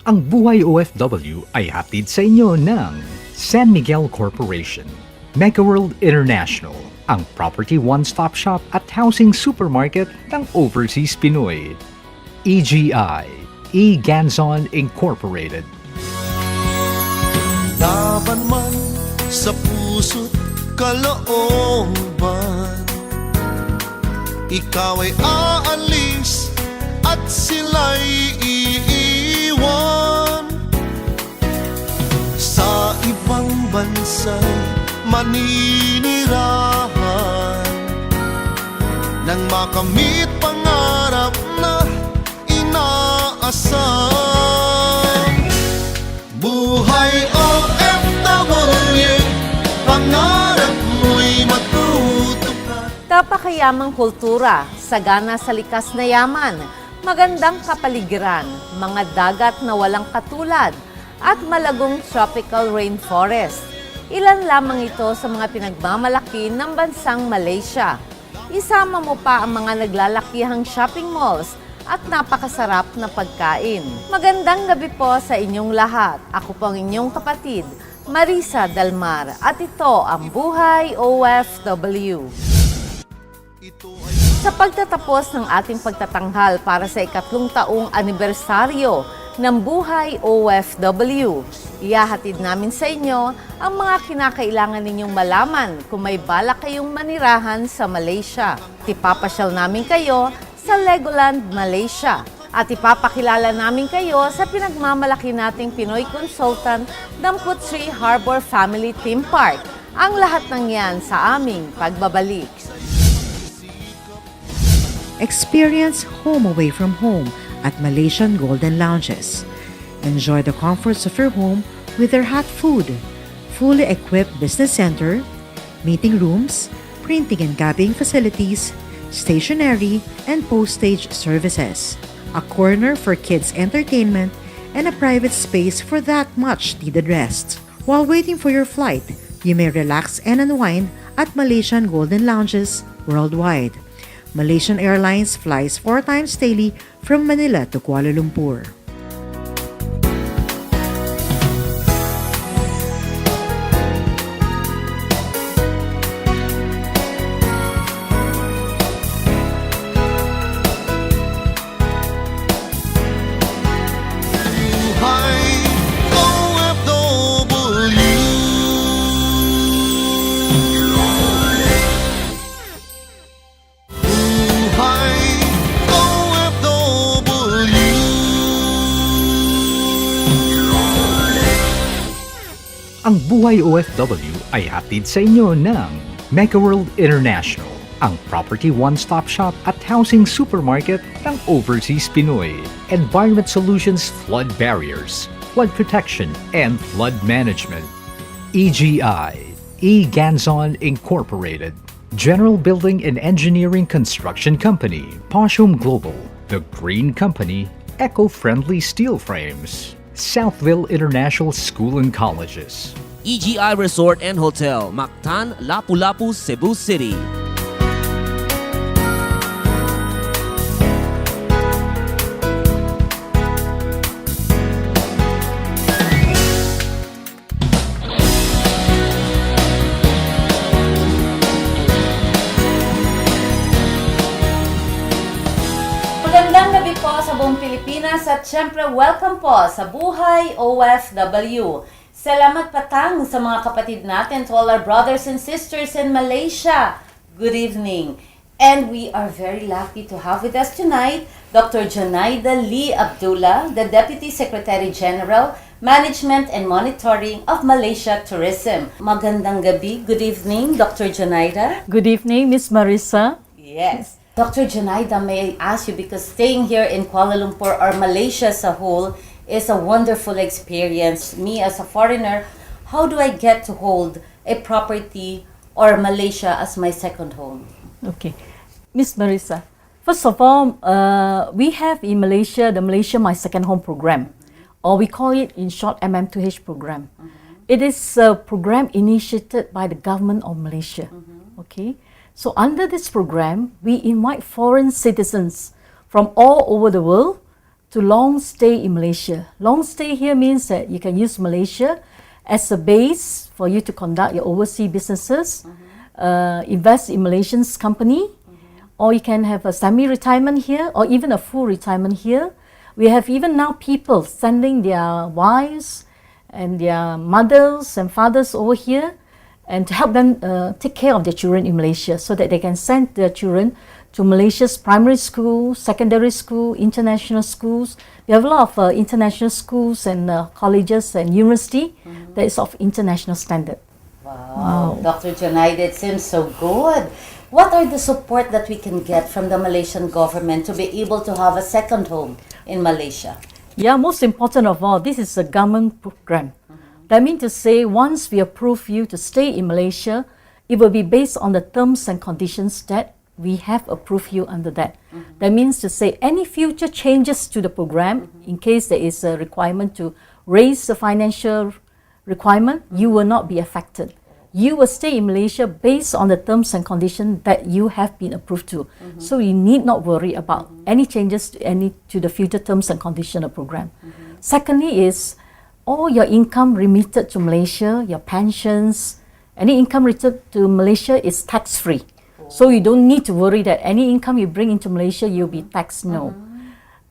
Ang Buhay OFW ay hatid sa inyo ng San Miguel Corporation, Megaworld International, ang property one-stop shop at housing supermarket ng Overseas Pinoy. EGI, E-Ganzon Incorporated. Laban man sa puso't kalooban, ikaw ay aalis at sila'y iiwan. Sa ibang bansa'y maninirahan nang makamit pangarap na inaasam. Buhay OFW, pangarap mo'y matutupad. Napakayamang kultura, sagana sa likas na yaman, magandang kapaligiran, mga dagat na walang katulad, at malagong tropical rainforest. Ilan lamang ito sa mga pinagmamalaki ng bansang Malaysia. Isama mo pa ang mga naglalakihang shopping malls at napakasarap na pagkain. Magandang gabi po sa inyong lahat. Ako po ang inyong kapatid, Marissa del Mar, at ito ang Buhay OFW. Sa pagtatapos ng ating pagtatanghal para sa ikatlong taong anibersaryo ng Buhay OFW, ihahatid namin sa inyo ang mga kinakailangan ninyong malaman kung may balak kayong manirahan sa Malaysia. Ipapasyal namin kayo sa Legoland, Malaysia. At ipapakilala namin kayo sa pinagmamalaki nating Pinoy consultant ng Putri Harbor Family Theme Park. Ang lahat ng yan sa aming pagbabalik. Experience home away from home at Malaysian Golden Lounges. Enjoy the comforts of your home with their hot food, fully equipped business center, meeting rooms, printing and copying facilities, stationery, and postage services, a corner for kids' entertainment, and a private space for that much needed rest. While waiting for your flight, you may relax and unwind at Malaysian Golden Lounges worldwide. Malaysian Airlines flies 4 times daily from Manila to Kuala Lumpur. Buhay OFW. Buhay OFW. Ang Buhay OFW ay hatid sa inyo ng Megaworld International, ang property one-stop shop at housing supermarket ng Overseas Pinoy. Environment Solutions Flood Barriers, Flood Protection, and Flood Management. EGI, E-Ganzon Incorporated. General Building and Engineering Construction Company, Poshum Global, The Green Company, Eco-Friendly Steel Frames, Southville International School and Colleges. EGI Resort and Hotel, Mactan, Lapu-Lapu, Cebu City. Magandang gabi po sa buong Pilipinas at syempre welcome po sa Buhay OFW. Salamat patang sa mga kapatid natin, to all our brothers and sisters in Malaysia. Good evening. And we are very lucky to have with us tonight Dr. JUNAIDA ABDULLAH, the Deputy Secretary General, Management and Monitoring of Malaysia Tourism. Magandang gabi. Good evening, Dr. JUNAIDA. Good evening, Miss Marissa. Yes. Dr. JUNAIDA, may I ask you, because staying here in Kuala Lumpur or Malaysia as a whole is a wonderful experience. Me as a foreigner, how do I get to hold a property or Malaysia as my second home? Okay. Miss Marissa, first of all, we have in Malaysia the Malaysia My Second Home program, or we call it in short MM2H program. It is a program initiated by the government of Malaysia. Okay. So under this program, we invite foreign citizens from all over the world to long stay in Malaysia. Long stay here means that you can use Malaysia as a base for you to conduct your overseas businesses, invest in Malaysian's company, or you can have a semi-retirement here or even a full retirement here. We have even now people sending their wives and their mothers and fathers over here and to help them take care of their children in Malaysia so that they can send their children to Malaysia's primary school, secondary school, international schools. We have a lot of international schools and colleges and university that is of international standard. Wow. Dr. JUNAIDA, it seems so good. What are the support that we can get from the Malaysian government to be able to have a second home in Malaysia? Yeah, most important of all, this is a government program. That means to say, once we approve you to stay in Malaysia, it will be based on the terms and conditions that we have approved you under that. That means to say, any future changes to the program, in case there is a requirement to raise the financial requirement, you will not be affected. You will stay in Malaysia based on the terms and conditions that you have been approved to. So you need not worry about any changes to the future terms and conditions of the program. Secondly is, all your income remitted to Malaysia, your pensions, any income remitted to Malaysia is tax-free. So you don't need to worry that any income you bring into Malaysia, you'll be taxed, no.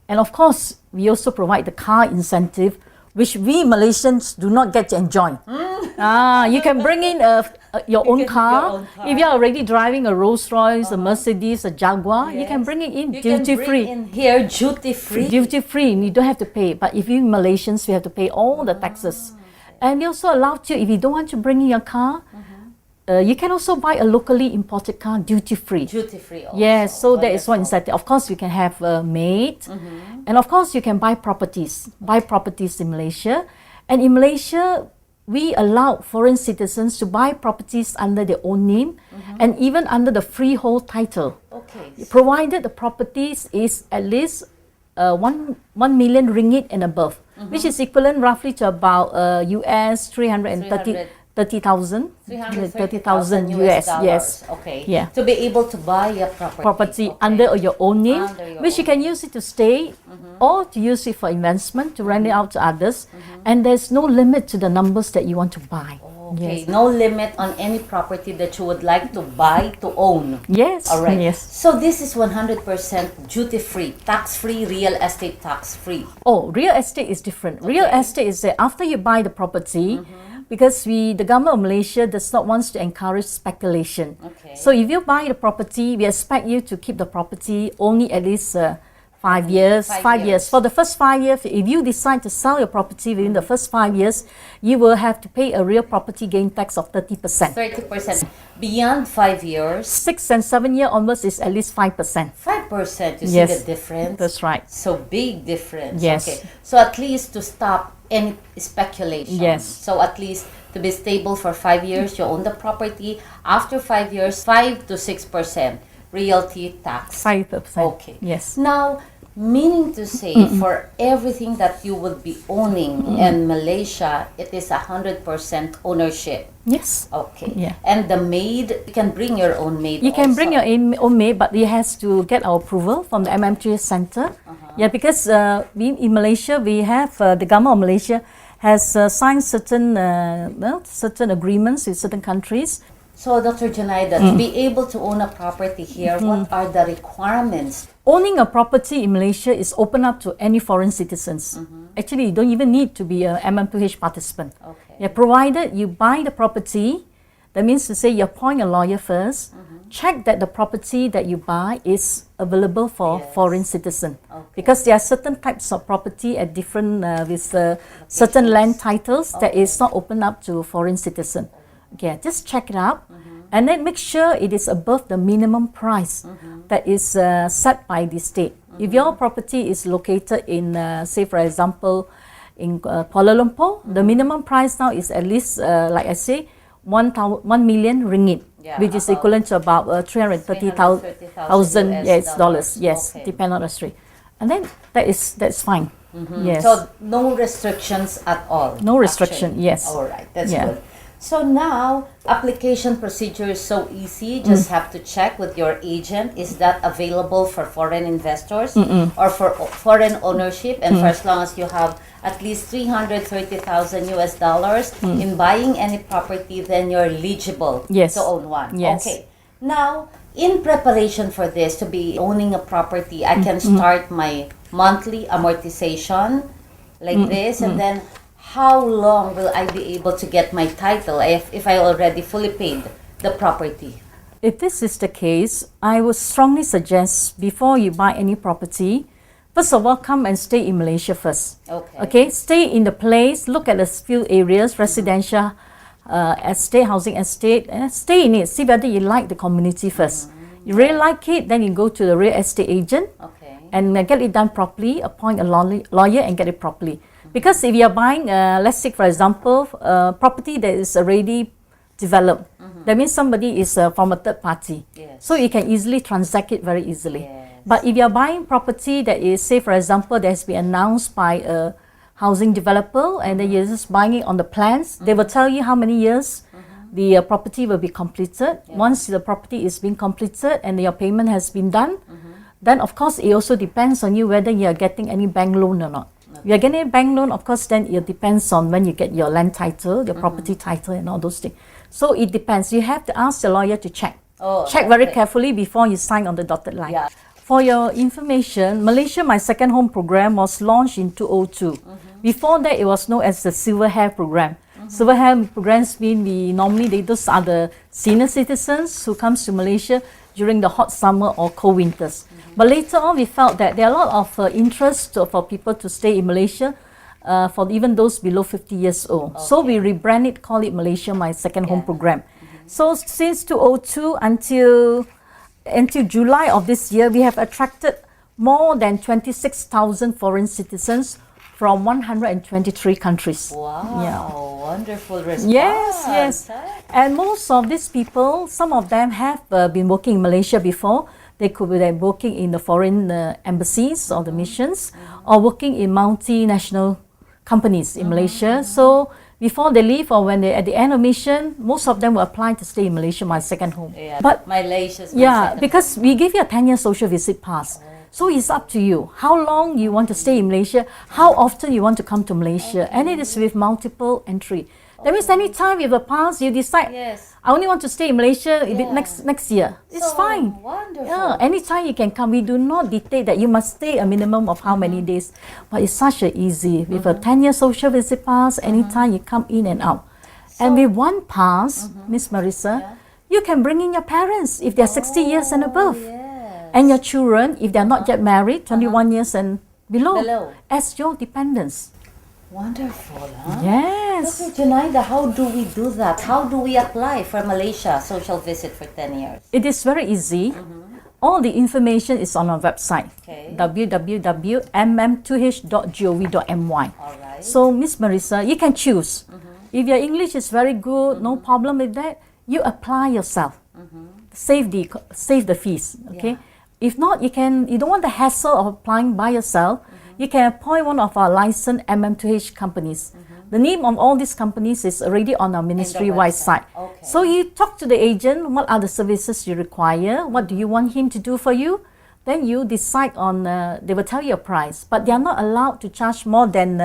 And of course, we also provide the car incentive, which we Malaysians do not get to enjoy. You can bring in your own car. If you're already driving a Rolls Royce, a Mercedes, a Jaguar, you can bring it in duty free. In here, duty free. Duty free, you don't have to pay. But if you Malaysians, we have to pay all the taxes. And we also allow you, if you don't want to bring in your car, you can also buy a locally imported car duty free. Duty free also. Yes, so that is one incentive. Of course, you can have a maid. And of course, you can buy properties in Malaysia. And in Malaysia, we allow foreign citizens to buy properties under their own name and even under the freehold title. Okay. Provided the properties is at least 1 million ringgit and above, which is equivalent roughly to about US 30,000 US, yes. Okay. Yeah. To be able to buy a property. Okay. Under your own name, which you own can use it to stay or to use it for investment, to rent it out to others. And there's no limit to the numbers that you want to buy. Okay, Yes. no limit on any property that you would like to buy, to own. Yes. All right. Yes. So this is 100% duty-free, tax-free, real estate tax-free. Oh, real estate is different. Real estate is that after you buy the property, because the government of Malaysia does not want to encourage speculation. Okay. So if you buy the property, we expect you to keep the property only at least 5 years. 5 years. For the first 5 years, if you decide to sell your property within the first 5 years, you will have to pay a real property gain tax of 30%. 30%. Beyond 5 years, 6 and 7 year onwards is at least 5%. 5%. You Yes. see the difference? That's right. So big difference. Yes. Okay. So at least to stop any speculation. Yes. So at least to be stable for 5 years, you own the property. After 5 years, 5 to 6% realty tax. 5%. Okay. Yes. Now, meaning to say, for everything that you will be owning in Malaysia, it is 100% ownership. Yes. Okay. Yeah. And the maid, you can bring your own maid. You can bring also. your own maid, but it has to get our approval from the MMTS Center. Yeah, because we in Malaysia, we have the government of Malaysia has signed certain certain agreements with certain countries. So, Dr. JUNAIDA, to be able to own a property here, what are the requirements? Owning a property in Malaysia is open up to any foreign citizens. Actually, you don't even need to be a MM2H participant. Okay. Yeah, provided you buy the property, that means to say you appoint a lawyer first, check that the property that you buy is available for foreign citizen. Because there are certain types of property at different, with certain land titles that is not open up to foreign citizen. Okay, just check it out and then make sure it is above the minimum price that is set by the state. If your property is located in, say for example, in Kuala Lumpur, the minimum price now is at least, like I say, 1 million ringgit, which is equivalent to about 330,000 US dollars. Yes, Okay. depending on the street. And then that's fine. Yes. So, no restrictions at all. No restriction, actually. yes. All right, that's Yeah. good. So now, application procedure is so easy. Just have to check with your agent. Is that available for foreign investors or for foreign ownership? And for as long as you have at least 330,000 US dollars in buying any property, then you're eligible Yes. to own one. Yes. Okay. Now, in preparation for this, to be owning a property, I can start my monthly amortization like this, and then how long will I be able to get my title if I already fully paid the property? If this is the case, I would strongly suggest before you buy any property, first of all, come and stay in Malaysia first. Okay. Stay in the place, look at the few areas, residential estate, housing estate, and stay in it. See whether you like the community first. You really like it, then you go to the real estate agent Okay. and get it done properly, appoint a lawyer and get it properly. Because if you are buying, let's say for example, property that is already developed, that means somebody is from a third party. Yes. So you can easily transact it very easily. Yes. But if you are buying property that is, say for example, that has been announced by a housing developer and then you're just buying it on the plans, they will tell you how many years the property will be completed. Once the property is being completed and your payment has been done, then of course it also depends on you whether you are getting any bank loan or not. If you are getting a bank loan, of course, then it depends on when you get your land title, your property title and all those things. So it depends. You have to ask the lawyer to check. Check very carefully before you sign on the dotted line. Yeah. For your information, Malaysia My Second Home program was launched in 2002. Before that, it was known as the Silver Hair program. Silver Hair programs mean those are the senior citizens who comes to Malaysia during the hot summer or cold winters. But later on, we felt that there are a lot of interest for people to stay in Malaysia, for even those below 50 years old. So we rebrand it, call it Malaysia My Second Home program. So since 2002 until July of this year, we have attracted more than 26,000 foreign citizens from 123 countries. Wow, wonderful response. Yes. And most of these people, some of them have been working in Malaysia before. They could be working in the foreign embassies or the missions, or working in multinational companies in Malaysia. So before they leave or when they at the end of mission, most of them will apply to stay in Malaysia, my second home. Yeah, But Malaysia's my second because we give you a 10-year social visit pass. So it's up to you how long you want to stay in Malaysia, how often you want to come to Malaysia, and it is with multiple entry. That means anytime you have a pass, you decide, Yes. I only want to stay in Malaysia next year. It's So fine. wonderful. Yeah, anytime you can come. We do not dictate that you must stay a minimum of how many days. But it's such a easy. With a 10-year social visit pass, anytime you come in and out. And with one pass, Miss Marissa, you can bring in your parents if they're 60 years and above. And your children, if they're not yet married, 21 years and below, as your dependents. Wonderful, huh? Yes. Okay, JUNAIDA, how do we do that? How do we apply for Malaysia social visit for 10 years? It is very easy. All the information is on our website, Okay. www.mm2h.gov.my. Alright. So, Miss Marissa, you can choose. If your English is very good, no problem with that, you apply yourself. Save the fees, okay? If not, you don't want the hassle of applying by yourself. You can appoint one of our licensed MM2H companies. The name of all these companies is already on our ministry-wide site. Okay. So you talk to the agent, what are the services you require, what do you want him to do for you, then you decide on, they will tell you a price, but they are not allowed to charge more than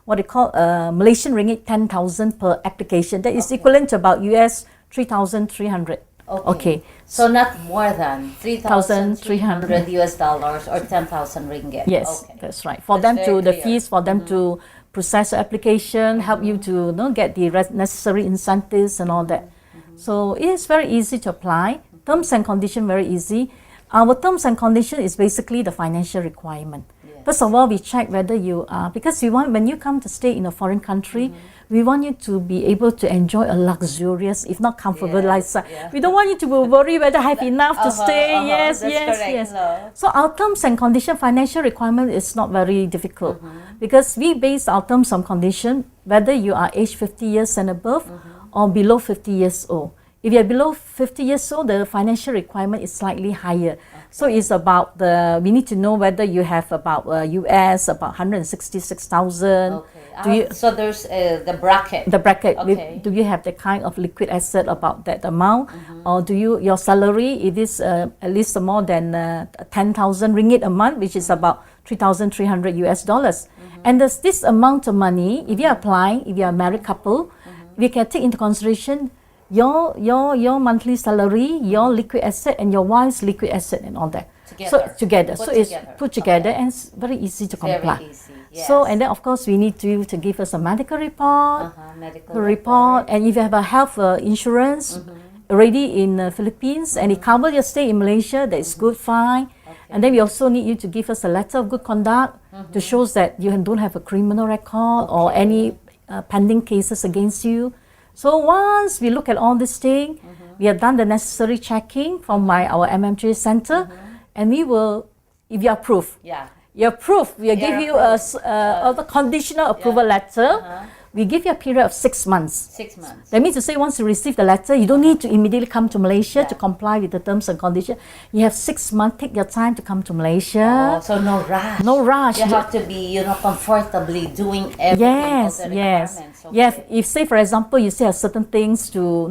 what they call Malaysian ringgit 10,000 per application. That is equivalent to about US 3,300. Okay. So not more than 3,300 US dollars or 10,000 ringgit. Yes, Okay. that's right. For That's them to, very the clear. fees for them to process the application, help you to get the necessary incentives and all that. So it is very easy to apply. Terms and condition very easy. Our terms and condition is basically the financial requirement. First of all, we check whether you are, because we want, when you come to stay in a foreign country, we want you to be able to enjoy a luxurious, if not comfortable lifestyle. We don't want you to worry whether I have enough to stay. Yes, That's yes, correct, yes. no? So our terms and condition financial requirement is not very difficult because we base our terms and condition whether you are age 50 years and above or below 50 years old. If you are below 50 years old, the financial requirement is slightly higher. So it's about we need to know whether you have about US, about 166,000. So there's the bracket. The bracket. Okay. Do you have the kind of liquid asset about that amount, or do your salary? It is at least more than 10,000 ringgit a month, which is about 3,300 US dollars. And there's this amount of money. If you're applying, if you're a married couple, we can take into consideration your monthly salary, your liquid asset, and your wife's liquid asset, and all that. Together. Put So it's together. put together, Okay. and it's very easy to comply. Very easy. Yes. So, and then of course we need you to give us a medical report, Medical report, and if you have a health insurance already in Philippines and it covers your stay in Malaysia, that is good, fine. And then we also need you to give us a letter of good conduct to show that you don't have a criminal record or any pending cases against you. So once we look at all this thing, we have done the necessary checking from our MMJ center, and we will, if you approve, you're approved, we'll give you a conditional approval letter. We give you a period of 6 months. 6 months. That means to say once you receive the letter, you don't need to immediately come to Malaysia to comply with the terms and conditions. You have 6 months, take your time to come to Malaysia. Oh, so no rush. No rush. You have to be, comfortably doing everything. Yes, all the yes. requirements. Okay. Yes, if say for example you still have certain things to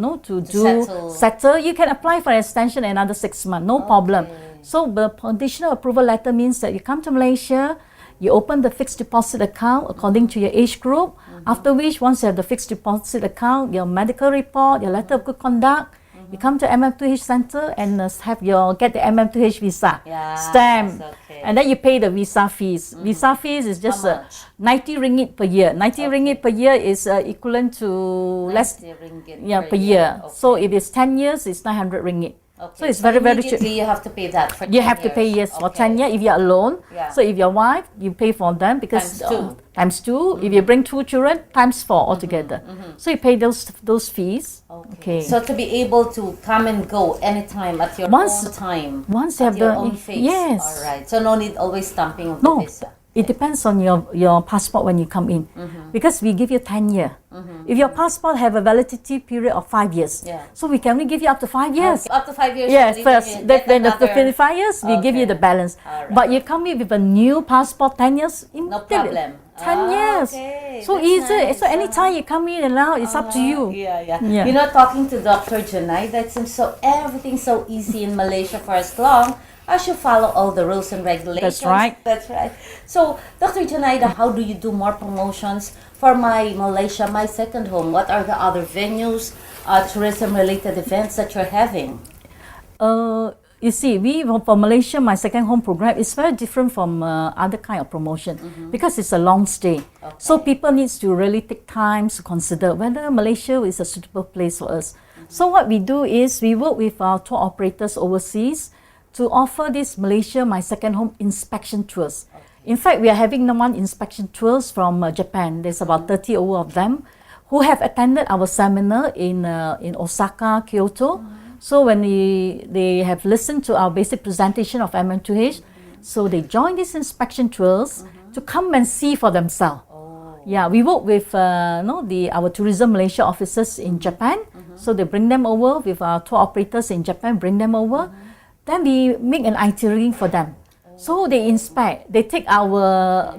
settle. settle, you can apply for an extension another 6 months, no problem. So the conditional approval letter means that you come to Malaysia, you open the fixed deposit account according to your age group, after which once you have the fixed deposit account, your medical report, your letter of good conduct, you come to MM2H center and get the MM2H visa, stamp, okay. and then you pay the visa fees. Visa fees is just How much? 90 ringgit per year. 90 ringgit per year is equivalent to less 90 ringgit per year. Okay. So if it's 10 years, it's 900 ringgit. Okay. So it's very, very cheap. Immediately you have to pay that for 10 You have to pay years. for 10 years if you're alone. Yeah. So if your wife, you pay for them because Times 2. times 2. If you bring 2 children, times 4 altogether. So you pay those fees. Okay. So to be able to come and go anytime at your Once- own time. once you at have your the- own pace. yes. All right. So no need always stamping of No, the visa. it depends on your passport when you come in, because we give you 10 year. If your passport have a validity period of 5 years, so we can only give you up to 5 years. Okay. Up to 5 years. Yes, you first. can Then get after another- 5 years, we give you the balance. Alright. But you come in with a new passport, 10 years, No problem. 10 years. Okay. So That's easy. nice. So anytime you come in and now, it's up to you. Yeah. Yeah. Talking to Dr. JUNAIDA, it seems everything's so easy in Malaysia for as long as you follow all the rules and regulations. That's right. That's right. So, Dr. JUNAIDA, how do you do more promotions for my Malaysia, my second home? What are the other venues, tourism-related events that you're having? You see, for Malaysia, my second home program is very different from other kind of promotion because it's a long stay. So people needs to really take time to consider whether Malaysia is a suitable place for us. So what we do is we work with our tour operators overseas to offer this Malaysia, my second home inspection tours. In fact, we are having one inspection tours from Japan. There's about 30 over of them who have attended our seminar in Osaka, Kyoto. So when they have listened to our basic presentation of MM2H, so they join these inspection tours to come and see for themselves. Yeah, we work with our Tourism Malaysia officers in Japan. So they bring them over with our tour operators in Japan, bring them over. Then we make an itinerary for them. So they inspect. They take our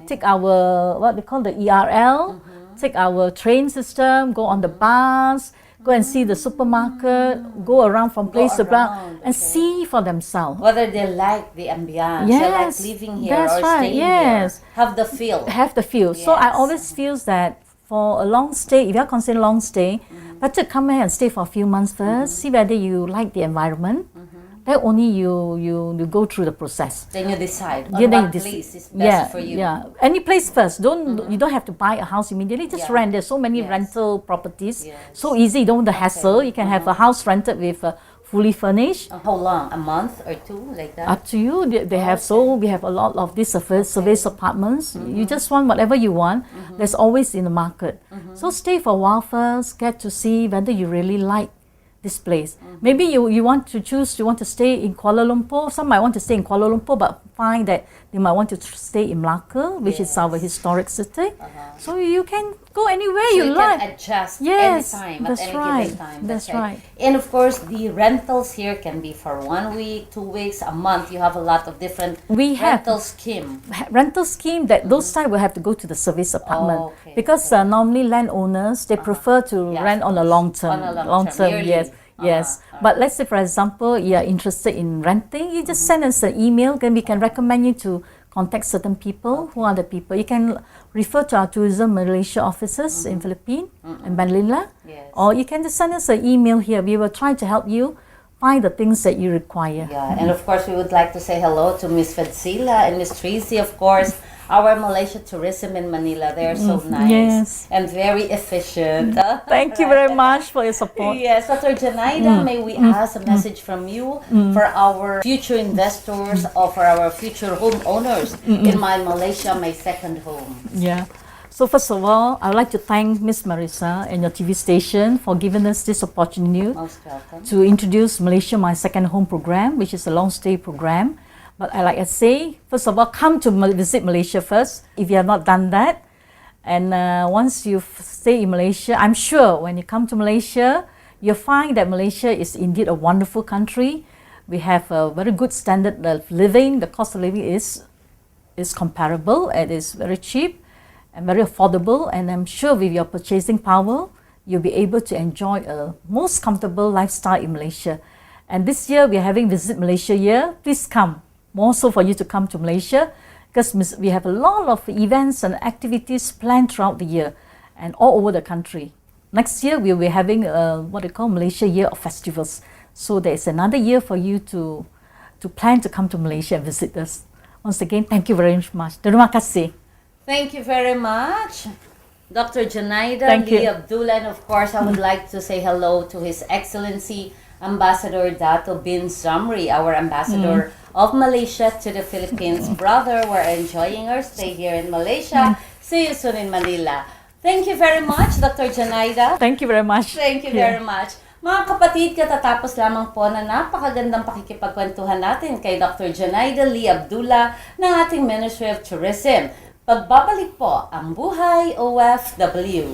what they call the ERL, take our train system, go on the bus, go and see the supermarket, go around from place to place and see for themselves. Whether they like the ambiance, Yes, they like living here that's or right, staying yes. here. Have the feel. Have the feel. So I Yes. always feel that for a long stay, if you are considering long stay, better come here and stay for a few months first, see whether you like the environment. Then only you go through the process. Then you decide on Yeah, then what you place is best for you. Yeah, any place first. You don't have to buy a house immediately. Just Yeah. rent. There's so many Yes. rental properties. Yes. So easy. You don't want the hassle. You can have a house rented with fully furnished. How long? A month or two, like that? Up to you. They have we have a lot of these service apartments. You just want whatever you want. There's always in the market. So stay for a while first. Get to see whether you really like this place. Maybe you want to stay in Kuala Lumpur. Some might want to stay in Kuala Lumpur but find that they might want to stay in Malacca, which is our historic city. So you can go anywhere So you you like. can adjust Yes, anytime, that's at any right. given time. That's right. And of course, the rentals here can be for 1 week, 2 weeks, a month. You have a lot of different We have rental scheme. rental scheme that those side will have to go to the service apartment Oh, okay, because normally landowners they prefer to Yeah, rent of on a course. long term. On a long term, yearly. Yes. Yes, but let's say for example you are interested in renting, you just send us an email, then we can recommend you to contact certain people. Who are the people? You can refer to our Tourism Malaysia offices in Philippines and Manila, Yes. or you can just send us an email here. We will try to help you find the things that you require. Yeah, and of course, we would like to say hello to Miss Fedzila and Miss Tracy, of course. Our Malaysia tourism in Manila, they're so nice yes. and very efficient. Thank you very much for your support. Yes, Dr. JUNAIDA, may we ask a message from you for our future investors or for our future homeowners in my Malaysia, my second home? Yeah. So first of all, I would like to thank Miss Marissa and your TV station for giving us this opportunity Most welcome. to introduce Malaysia My Second Home program, which is a long stay program. But like I say, first of all, come to visit Malaysia first, if you have not done that. And once you stay in Malaysia, I'm sure when you come to Malaysia, you'll find that Malaysia is indeed a wonderful country. We have a very good standard of living. The cost of living is comparable. It is very cheap and very affordable. And I'm sure with your purchasing power, you'll be able to enjoy a most comfortable lifestyle in Malaysia. And this year, we are having Visit Malaysia year. Please come. More so for you to come to Malaysia because we have a lot of events and activities planned throughout the year and all over the country. Next year, we'll be having what we call Malaysia Year of Festivals. So there's another year for you to plan to come to Malaysia and visit us. Once again, thank you very much. Terima kasih. Thank you very much, Dr. JUNAIDA Thank you. Abdullah. And of course, I would like to say hello to His Excellency Ambassador Dato bin Zamri, our ambassador of Malaysia to the Philippines. Brother, we're enjoying our stay here in Malaysia. See you soon in Manila. Thank you very much, Dr. JUNAIDA. Thank you very much. Thank you very much. Mga kapatid, katatapos lamang po na napakagandang pakikipagkwentuhan natin kay Dr. JUNAIDA Abdullah ng ating Ministry of Tourism. Pagbabalik po ang Buhay OFW.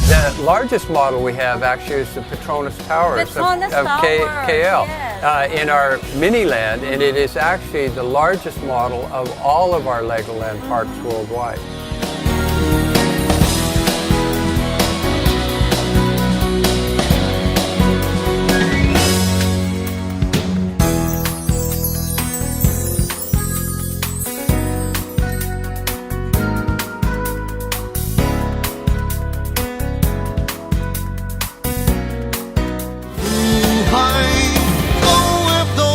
The largest model we have actually is the Petronas Towers Petronas of Towers, KL yes. in our mini land, and it is actually the largest model of all of our Legoland parks worldwide. Buhay OFW.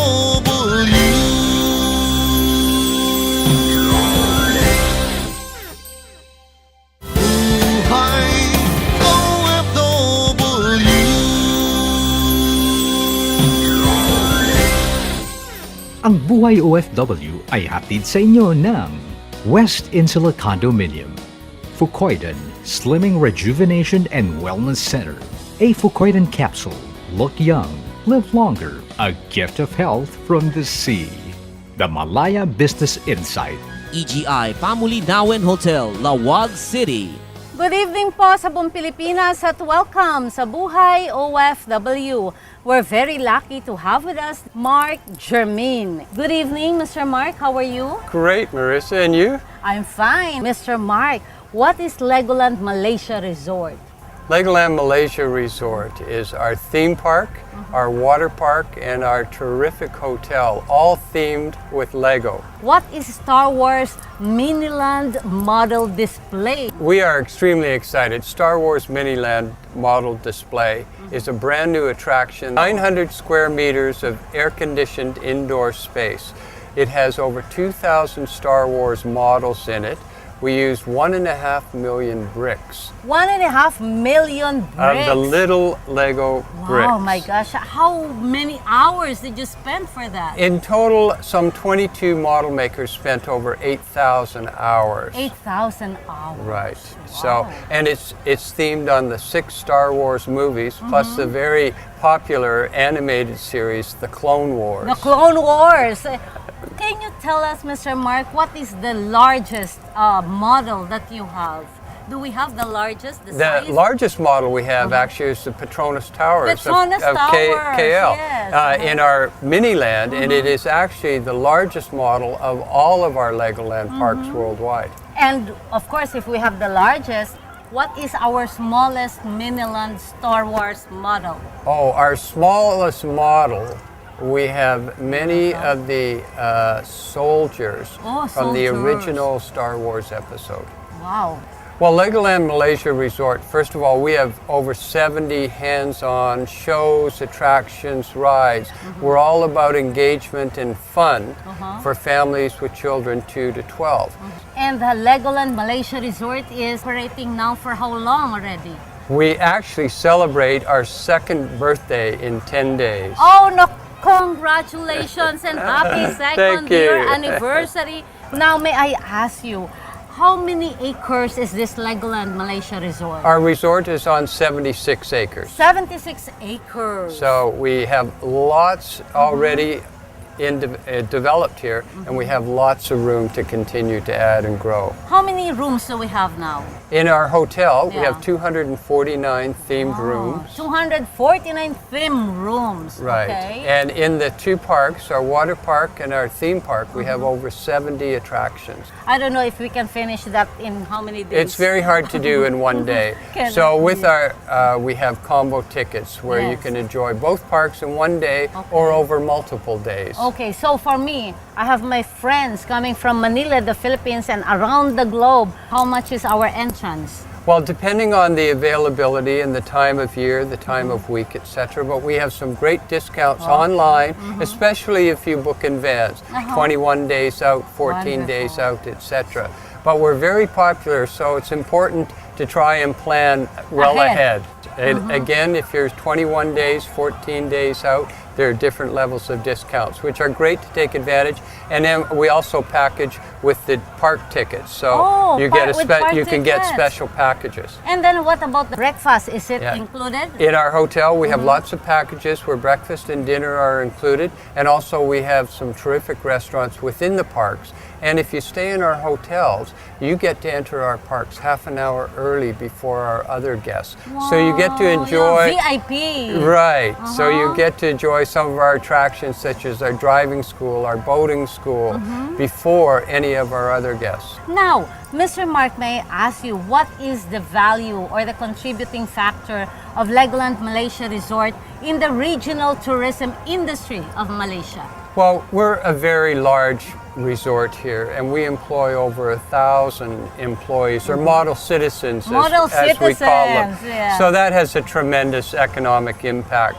Buhay OFW. Ang Buhay OFW ay hatid sa inyo ng West Insula Condominium, Fukoidan Slimming Rejuvenation and Wellness Center, a Fukoidan capsule, look young, live longer, a gift of health from the sea. The Malaya Business Insight. EGI Pamulinawen Hotel, Lawag City. Good evening po sa buong Pilipinas at welcome sa Buhay OFW. We're very lucky to have with us Mark Germain. Good evening, Mr. Mark. How are you? Great, Marissa, and you? I'm fine. Mr. Mark, what is Legoland Malaysia Resort? Legoland Malaysia Resort is our theme park, our water park, and our terrific hotel, all themed with Lego. What is Star Wars Miniland Model Display? We are extremely excited. Star Wars Miniland Model Display is a brand new attraction, 900 square meters of air-conditioned indoor space. It has over 2,000 Star Wars models in it. we used 1.5 million bricks 1.5 million bricks. of the little Lego bricks. Oh my gosh, how many hours did you spend for that? In total, some 22 model makers spent over 8,000 hours. 8,000 hours. Right. Wow. So, and it's themed on the 6 Star Wars movies, plus the very popular animated series, The Clone Wars. The Clone Wars. Can you tell us, Mr. Mark, what is the largest model that you have? Do we have the largest, the size? The largest model we have actually is the Petronas Towers Petronas of Towers, KL yes. in our mini-land, and it is actually the largest model of all of our Legoland parks worldwide. And of course, if we have the largest, what is our smallest Miniland Star Wars model? Oh, our smallest model, we have many of the soldiers from the soldiers. original Star Wars episode. Wow. Well, Legoland Malaysia Resort, first of all, we have over 70 hands-on shows, attractions, rides. We're all about engagement and fun for families with children 2 to 12. And the Legoland Malaysia Resort is operating now for how long already? We actually celebrate our 2nd birthday in 10 days. Oh no, congratulations and happy Thank second year you. anniversary. Now may I ask you, how many acres is this Legoland Malaysia Resort? Our resort is on 76 acres. 76 acres. So we have lots already developed here, and we have lots of room to continue to add and grow. How many rooms do we have now? In our hotel, we Yeah. have 249 themed rooms. 249 theme rooms. Right. Okay. And in the 2 parks, our water park and our theme park, we have over 70 attractions. I don't know if we can finish that in how many days. It's very hard to do in one day. Can So it with be? our, we have combo tickets where you Yes. can enjoy both parks in one day or over multiple days. Okay, so for me, I have my friends coming from Manila, the Philippines, and around the globe. How much is our entrance? Well, depending on the availability and the time of year, the time of week, etc. But we have some great discounts online, especially if you book in advance, 21 days out, 14 days out, etc. But we're very popular, so it's important to try and plan well ahead. And again, if you're 21 days, 14 days out, there are different levels of discounts, which are great to take advantage. And then we also package with the park tickets, so you get you can get special packages. And then what about the breakfast? Is it Yeah. included? In our hotel, we have lots of packages where breakfast and dinner are included, and also we have some terrific restaurants within the parks. And if you stay in our hotels, you get to enter our parks half an hour early before our other guests. So you get to enjoy VIP. Right. So you get to enjoy some of our attractions, such as our driving school, our boating school, before any of our other guests. Now, Mr. Mark, may I ask you, what is the value or the contributing factor of Legoland Malaysia Resort in the regional tourism industry of Malaysia? Well, we're a very large resort here, and we employ over 1,000 employees, or model citizens, Model as we call them. citizens, yeah. So that has a tremendous economic impact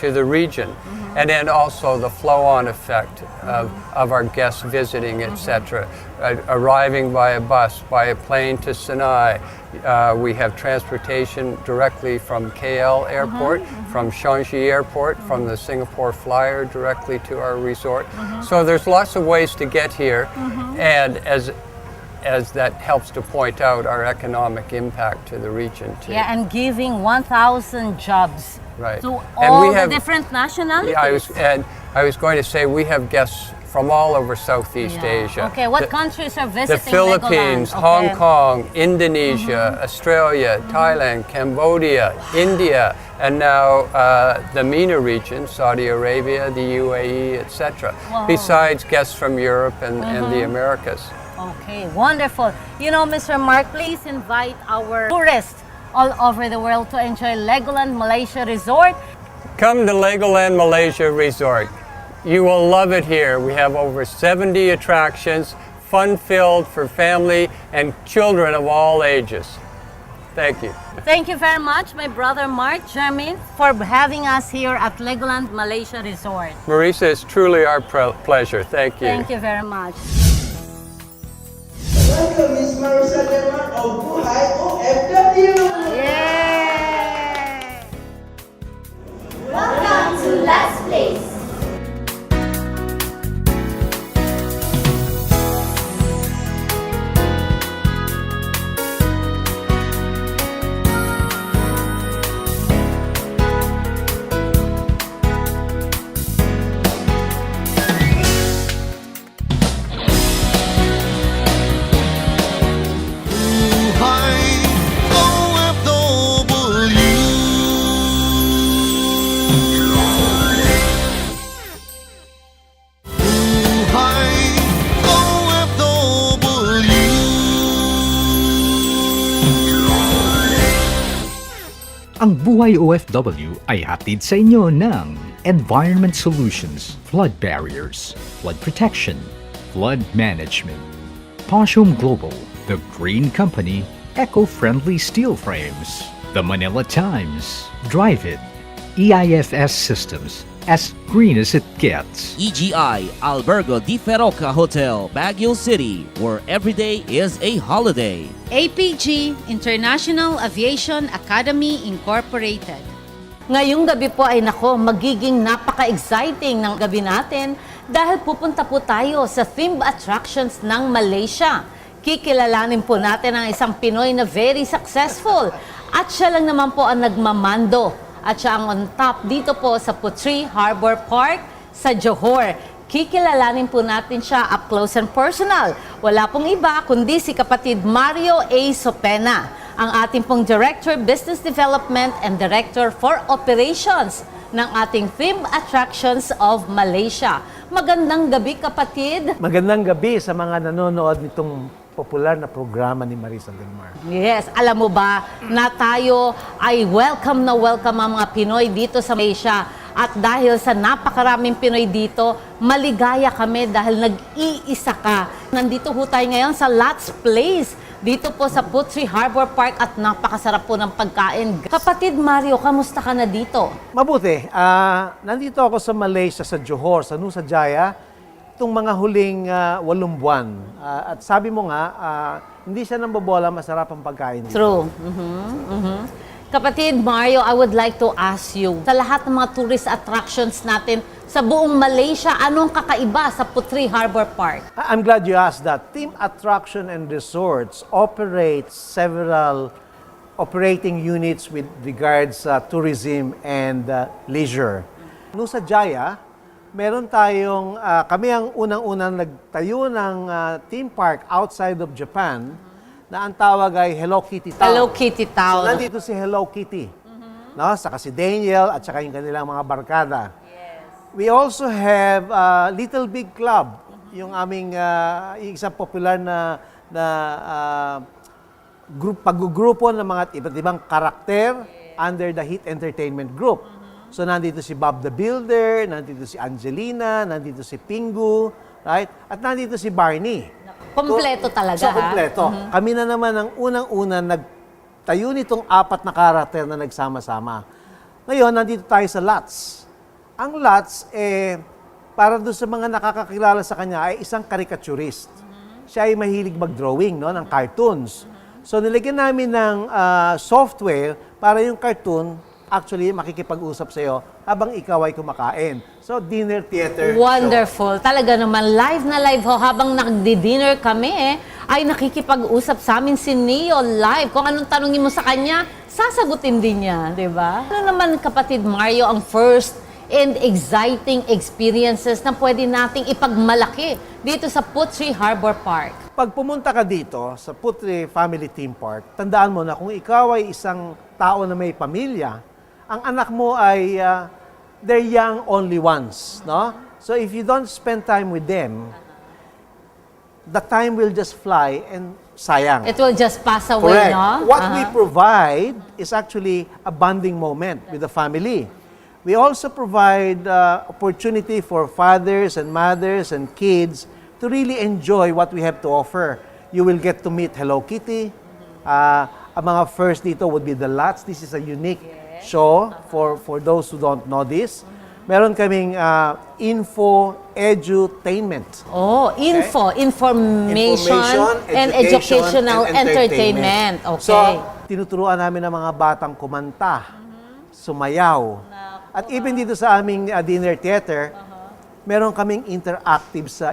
to the region. And then also the flow-on effect of our guests visiting, etc. Arriving by a bus, by a plane to Sinai. We have transportation directly from KL Airport, from Changi Airport, from the Singapore Flyer directly to our resort. So there's lots of ways to get here, and as that helps to point out our economic impact to the region too. Yeah, and giving 1,000 jobs Right. to And all we have- the different nationalities. Yeah, I was going to say we have guests from all over Southeast Asia. Okay, what The- countries are The visiting Philippines, Legoland? Hong Okay. Kong, Indonesia, Australia, Thailand, Cambodia, India, and now the MENA region, Saudi Arabia, the UAE, etc. Wow. Besides guests from Europe and the Americas. Okay, wonderful. You know, Mr. Mark, please invite our tourists all over the world to enjoy Legoland Malaysia Resort. Come to Legoland Malaysia Resort. You will love it here. We have over 70 attractions, fun-filled for family and children of all ages. Thank you. Thank you very much, my brother Mark GERWYN, for having us here at Legoland Malaysia Resort. Marissa, it's truly our pleasure. Thank you. Thank you very much. welcome Miss Marissa del Mar of Buhay OFW! Welcome to Let's Place. Buhay OFW. Buhay OFW. Ang Buhay OFW ay hatid sa inyo ng Environment Solutions, Flood Barriers, Flood Protection, Flood Management, Poshum Global, The Green Company, Eco-Friendly Steel Frames, The Manila Times, Drive It, EIFS Systems, as green as it gets. EGI Albergo Di Feroca Hotel, Baguio City, where every day is a holiday. APG, International Aviation Academy Incorporated. Ngayong gabi po ay nako, magiging napaka-exciting ng gabi natin dahil pupunta po tayo sa themed attractions ng Malaysia. Kikilalanin po natin ang isang Pinoy na very successful at siya lang naman po ang nagmamando at siya ang on top dito po sa Putri Harbor Park sa Johor. Kikilalanin po natin siya up close and personal. Wala pong iba kundi si kapatid Mario A. SUPENA, ang ating pong Director Business Development and Director for Operations ng ating Theme Attractions of Malaysia. Magandang gabi, kapatid. Magandang gabi sa mga nanonood nitong popular na programa ni Marissa del Mar. Yes, alam mo ba na tayo ay welcome na welcome ang mga Pinoy dito sa Malaysia. At dahil sa napakaraming Pinoy dito, maligaya kami dahil nag-iisa ka. Nandito ho tayo ngayon sa Let's Place, dito po sa Putri Harbor Park at napakasarap po ng pagkain. Kapatid Mario, kamusta ka na dito? Mabuti. Nandito ako sa Malaysia, sa Johor, sa Nusa Jaya, itong mga huling 8 buwan. At sabi mo nga, hindi siya nambobola, masarap ang pagkain dito. True. Kapatid Mario, I would like to ask you, sa lahat ng mga tourist attractions natin sa buong Malaysia, anong kakaiba sa Putri Harbor Park? I'm glad you asked that. Team Attraction and Resorts operates several operating units with regards sa tourism and leisure. Nusa Jaya, meron tayong, kami ang unang-unang nagtayo ng theme park outside of Japan na ang tawag ay Hello Kitty Town. Hello Kitty Town. So, nandito si Hello Kitty. No? Saka si Daniel at saka yung kanilang mga barkada. We also have Little Big Club, yung aming isang popular na paggugrupo ng mga iba't ibang karakter under the Hit Entertainment Group. So nandito si Bob the Builder, nandito si Angelina, nandito si Pingu, right? At nandito si Barney. Kompleto talaga, so, kompleto. Kami na naman ang unang-una nagtayo nitong 4 na karakter na nagsama-sama. Ngayon, nandito tayo sa Lots. Ang Lots, para doon sa mga nakakakilala sa kanya, ay isang caricaturist. Siya ay mahilig mag-drawing, no, ng cartoons. So, nilagyan namin ng software para yung cartoon actually makikipag-usap sa iyo habang ikaw ay kumakain. So, dinner theater Wonderful. Show. Talaga naman, live na live ho. Habang nagdi-dinner kami, ay nakikipag-usap sa amin si Neo live. Kung anong tanongin mo sa kanya, sasagutin din niya, di ba? Ano naman, kapatid Mario, ang first and exciting experiences na pwede nating ipagmalaki dito sa Putri Harbor Park? Pag pumunta ka dito sa Putri Family Theme Park, tandaan mo na kung ikaw ay isang tao na may pamilya, ang anak mo ay they're young only once, no? So if you don't spend time with them, the time will just fly and sayang. It will just pass away, correct. no? What we provide is actually a bonding moment with the family. We also provide opportunity for fathers and mothers and kids to really enjoy what we have to offer. You will get to meet Hello Kitty. Ang mga first dito would be the Lots. This is a unique show for those who don't know this. Meron kaming info-edutainment. Oh, information, and educational entertainment. Okay. So, tinuturuan namin ng mga batang kumanta, sumayaw. At even dito sa aming dinner theater, meron kaming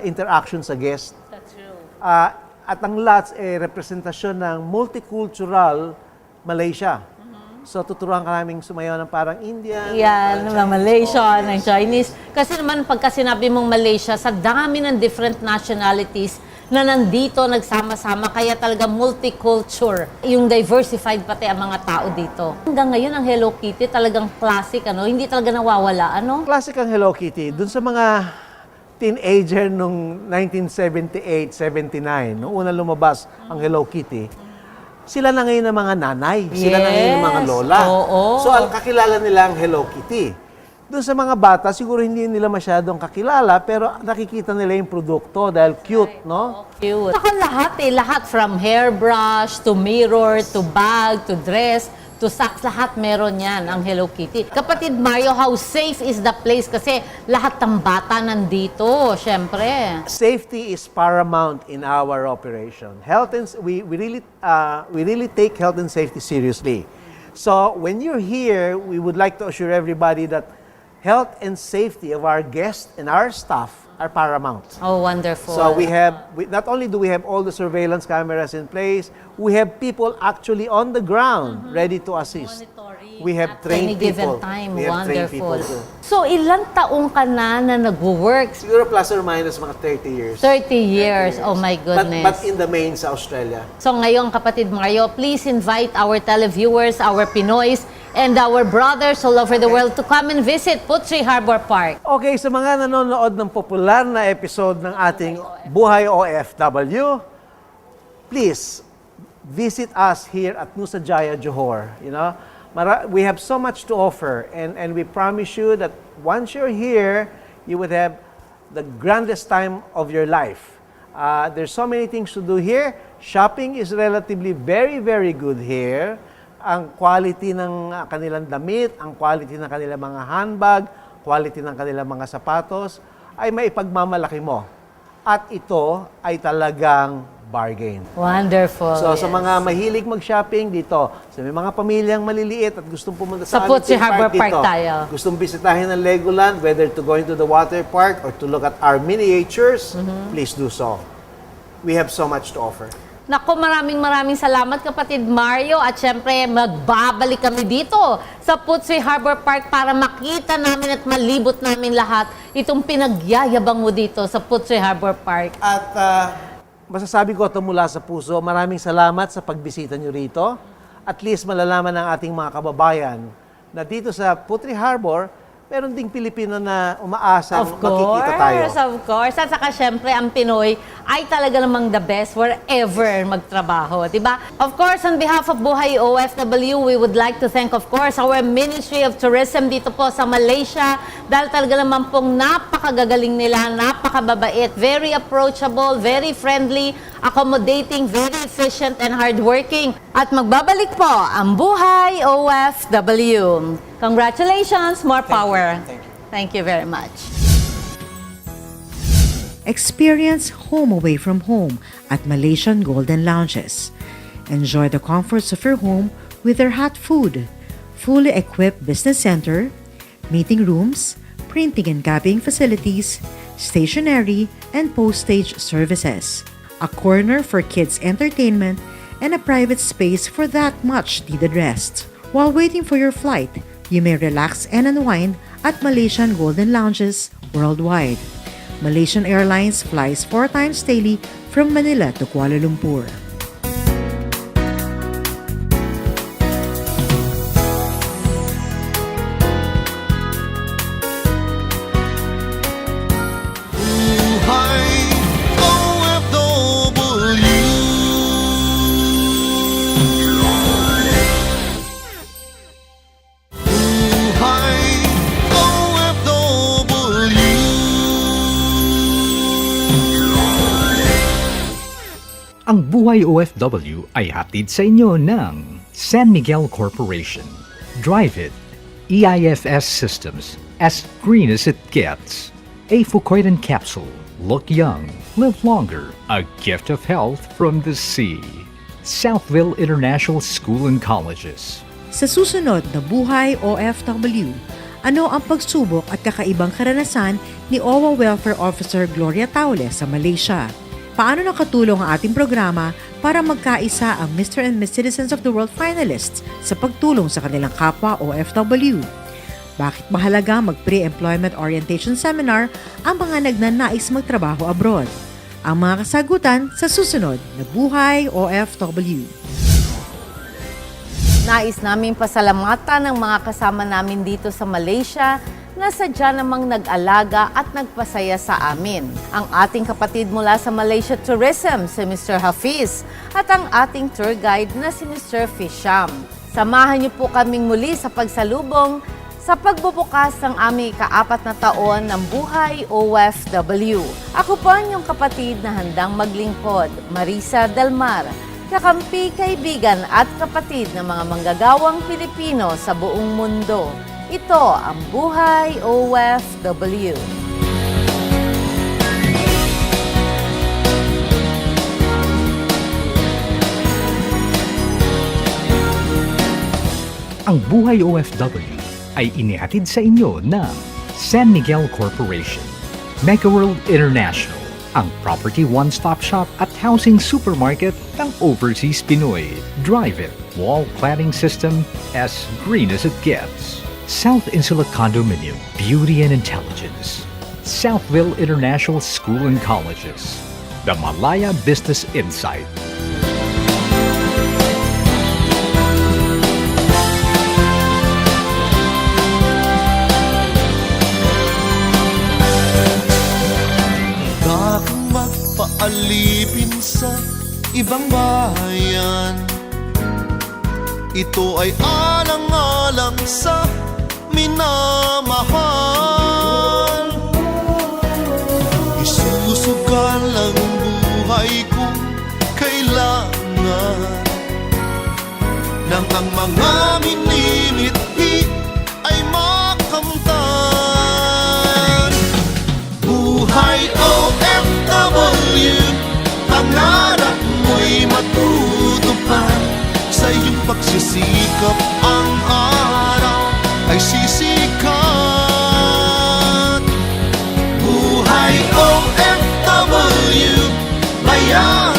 interaction sa guest. That's true. At ang LATS ay representasyon ng multicultural Malaysia. So, tuturuan ka namin sumayaw ng parang Indian. Yan, ng Malaysian, ng Chinese. Kasi naman, pagka sinabi mong Malaysia, sa dami ng different nationalities na nandito, nagsama-sama, kaya talaga multicultural. Yung diversified pati ang mga tao dito. Hanggang ngayon, ang Hello Kitty talagang classic, ano? Hindi talaga nawawala, ano? Classic ang Hello Kitty. Dun sa mga teenager nung 1978, 79, nung una lumabas ang Hello Kitty, sila na ngayon ang mga nanay. Sila na ngayon ang mga lola. Oo. So, ang kakilala nila ang Hello Kitty. Doon sa mga bata, siguro hindi nila masyadong kakilala, pero nakikita nila yung produkto dahil cute, no? Cute. Saka lahat lahat from hairbrush, to mirror, to bag, to dress, to socks, lahat meron yan, ang Hello Kitty. Kapatid Mario, how safe is the place? Kasi lahat ng bata nandito, syempre. Safety is paramount in our operation. We really take health and safety seriously. So when you're here, we would like to assure everybody that health and safety of our guests and our staff are paramount. Oh, wonderful. So not only do we have all the surveillance cameras in place, we have people actually on the ground ready to assist. We have trained Any given people. time, We have trained people wonderful. too. So, ilang taong ka na nag-work? Siguro plus or minus mga 30 years. 30 years. Oh my goodness. But in the main sa Australia. So ngayon, kapatid Mario, please invite our televiewers, our Pinoys, and our brothers all over the world to come and visit Putri Harbor Park. Okay, sa mga nanonood ng popular na episode ng ating Buhay OFW, please visit us here at Nusa Jaya, Johor. You know, we have so much to offer, and we promise you that once you're here, you would have the grandest time of your life. There's so many things to do here. Shopping is relatively very, very good here. Ang quality ng kanilang damit, ang quality ng kanilang mga handbag, quality ng kanilang mga sapatos, ay maipagmamalaki mo. At ito ay talagang bargain. Wonderful. So, sa mga mahilig mag-shopping dito, sa may mga pamilyang maliliit at gustong pumunta Sa sa Putri theme Harbor Park dito, tayo. gustong bisitahin ng Legoland, whether to go into the water park or to look at our miniatures, please do so. We have so much to offer. Naku, maraming salamat kapatid Mario, at syempre magbabalik kami dito sa Putri Harbor Park para makita namin at malibot namin lahat itong pinagyayabang mo dito sa Putri Harbor Park. At masasabi ko ito mula sa puso, maraming salamat sa pagbisita nyo rito. At least malalaman ng ating mga kababayan na dito sa Putri Harbor, meron ding Pilipino na umaasa makikita tayo. Of course. At saka syempre, ang Pinoy ay talaga namang the best wherever magtrabaho, di ba? Of course, on behalf of Buhay OFW, we would like to thank, of course, our Ministry of Tourism dito po sa Malaysia, dahil talaga naman pong napakagagaling nila, napakababait, very approachable, very friendly, accommodating, very efficient and hardworking. At magbabalik po ang Buhay OFW. Congratulations, more power. Thank you. Thank you very much. Experience home away from home at Malaysian Golden Lounges. Enjoy the comforts of your home with their hot food, fully equipped business center, meeting rooms, printing and copying facilities, stationery, and postage services, a corner for kids' entertainment, and a private space for that much needed rest. While waiting for your flight, you may relax and unwind at Malaysian Golden Lounges worldwide. Malaysian Airlines flies 4 times daily from Manila to Kuala Lumpur. Buhay OFW. Buhay OFW. Ang Buhay OFW ay hatid sa inyo ng San Miguel Corporation, Drive It, EIFS Systems, as green as it gets. A Fucoidan capsule. Look young, live longer. A gift of health from the sea. Southville International School and Colleges. Sa susunod na Buhay OFW, ano ang pagsubok at kakaibang karanasan ni OWA Welfare Officer Gloria Taule sa Malaysia? Paano nakatulong ang ating programa para magkaisa ang Mr. and Miss Citizens of the World finalists sa pagtulong sa kanilang kapwa OFW? Bakit mahalaga mag-pre-employment orientation seminar ang mga nagnanais magtrabaho abroad? Ang mga kasagutan sa susunod na Buhay OFW. Nais naming pasalamatan ng mga kasama namin dito sa Malaysia na sadya namang nag-alaga at nagpasaya sa amin. Ang ating kapatid mula sa Malaysia Tourism, si Mr. Hafiz, at ang ating tour guide na si Mr. Fisham. Samahan niyo po kaming muli sa pagsalubong sa pagbubukas ng aming ika-4 na taon ng Buhay OFW. Ako po ang inyong kapatid na handang maglingkod, Marissa del Mar, kakampi, kaibigan at kapatid ng mga manggagawang Pilipino sa buong mundo. Ito ang Buhay OFW. Ang Buhay OFW ay inihatid sa inyo ng San Miguel Corporation, Megaworld International, ang property one-stop shop at housing supermarket ng Overseas Pinoy. Drive it, wall cladding system as green as it gets. South Insula Condominium, beauty and intelligence. Southville International School and Colleges. The Malaya Business Insight. Magpaalipin sa ibang bayan. Ito ay alang-alang sa minamahal. Isusugal ang buhay kung kailangan nang ang mga minimithi ay makamtan. Buhay OFW, pangarap mo'y matutupad. Sa iyong pagsisikap ang araw ay sisikat. Buhay OFW, bayan